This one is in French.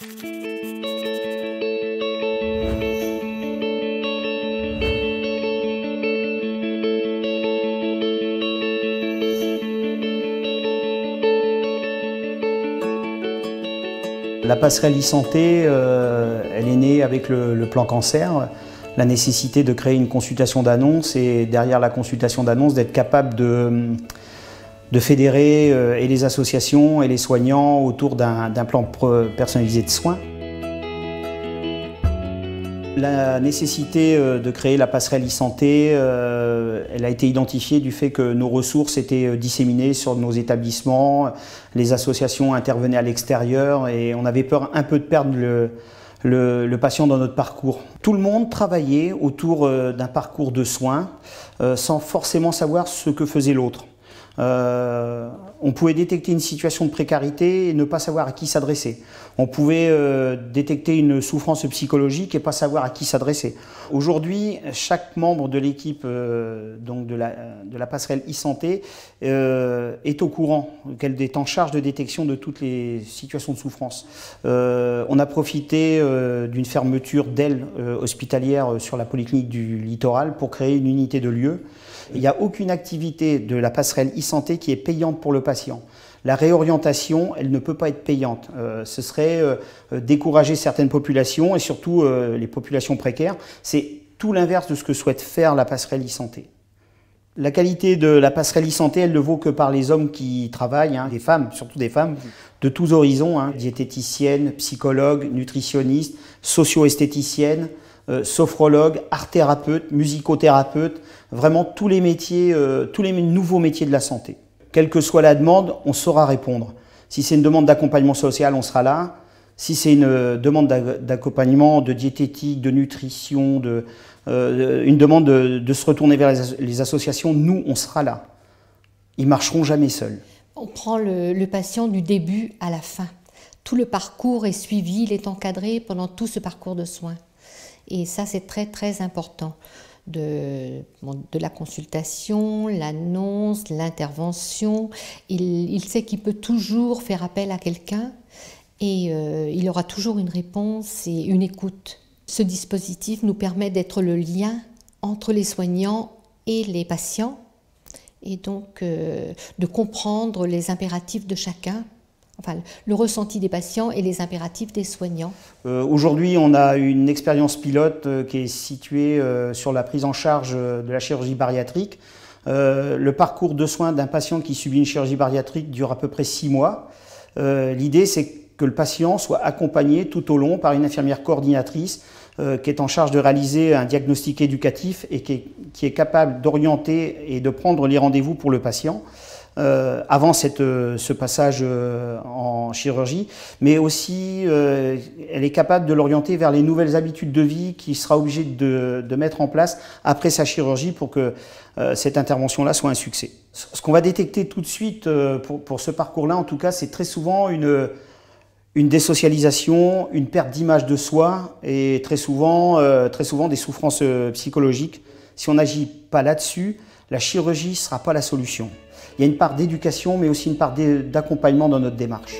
La passerelle e-santé, elle est née avec le plan cancer, la nécessité de créer une consultation d'annonce et derrière la consultation d'annonce d'être capable de fédérer et les associations et les soignants autour d'un plan personnalisé de soins. La nécessité de créer la passerelle e-santé, elle a été identifiée du fait que nos ressources étaient disséminées sur nos établissements, les associations intervenaient à l'extérieur et on avait peur un peu de perdre le patient dans notre parcours. Tout le monde travaillait autour d'un parcours de soins sans forcément savoir ce que faisait l'autre. On pouvait détecter une situation de précarité et ne pas savoir à qui s'adresser. On pouvait détecter une souffrance psychologique et pas savoir à qui s'adresser. Aujourd'hui, chaque membre de l'équipe de la passerelle e-santé est au courant, qu'elle est en charge de détection de toutes les situations de souffrance. On a profité d'une fermeture d'aile hospitalière sur la polyclinique du littoral pour créer une unité de lieu. Il n'y a aucune activité de la passerelle e-santé qui est payante pour le patient. La réorientation, elle ne peut pas être payante. Ce serait décourager certaines populations et surtout les populations précaires. C'est tout l'inverse de ce que souhaite faire la passerelle e-santé. La qualité de la passerelle e-santé, elle ne vaut que par les hommes qui travaillent, des femmes, surtout des femmes, de tous horizons, diététiciennes, psychologues, nutritionnistes, socio-esthéticiennes, sophrologue, art-thérapeute, musicothérapeute, vraiment tous les métiers, tous les nouveaux métiers de la santé. Quelle que soit la demande, on saura répondre. Si c'est une demande d'accompagnement social, on sera là. Si c'est une demande d'accompagnement, de diététique, de nutrition, une demande de se retourner vers les associations, nous, on sera là. Ils ne marcheront jamais seuls. On prend le patient du début à la fin. Tout le parcours est suivi, il est encadré pendant tout ce parcours de soins. Et ça, c'est très, très important. De la consultation, l'annonce, l'intervention. Il sait qu'il peut toujours faire appel à quelqu'un et il aura toujours une réponse et une écoute. Ce dispositif nous permet d'être le lien entre les soignants et les patients et donc de comprendre les impératifs de chacun. Enfin, le ressenti des patients et les impératifs des soignants. Aujourd'hui, on a une expérience pilote qui est située sur la prise en charge de la chirurgie bariatrique. Le parcours de soins d'un patient qui subit une chirurgie bariatrique dure à peu près 6 mois. L'idée, c'est que le patient soit accompagné tout au long par une infirmière coordinatrice qui est en charge de réaliser un diagnostic éducatif et qui est capable d'orienter et de prendre les rendez-vous pour le patient. Avant ce passage en chirurgie, mais aussi elle est capable de l'orienter vers les nouvelles habitudes de vie qu'il sera obligé de mettre en place après sa chirurgie pour que cette intervention-là soit un succès. Ce qu'on va détecter tout de suite pour ce parcours-là, en tout cas, c'est très souvent une désocialisation, une perte d'image de soi et très souvent des souffrances psychologiques. Si on n'agit pas là-dessus, la chirurgie ne sera pas la solution. Il y a une part d'éducation, mais aussi une part d'accompagnement dans notre démarche.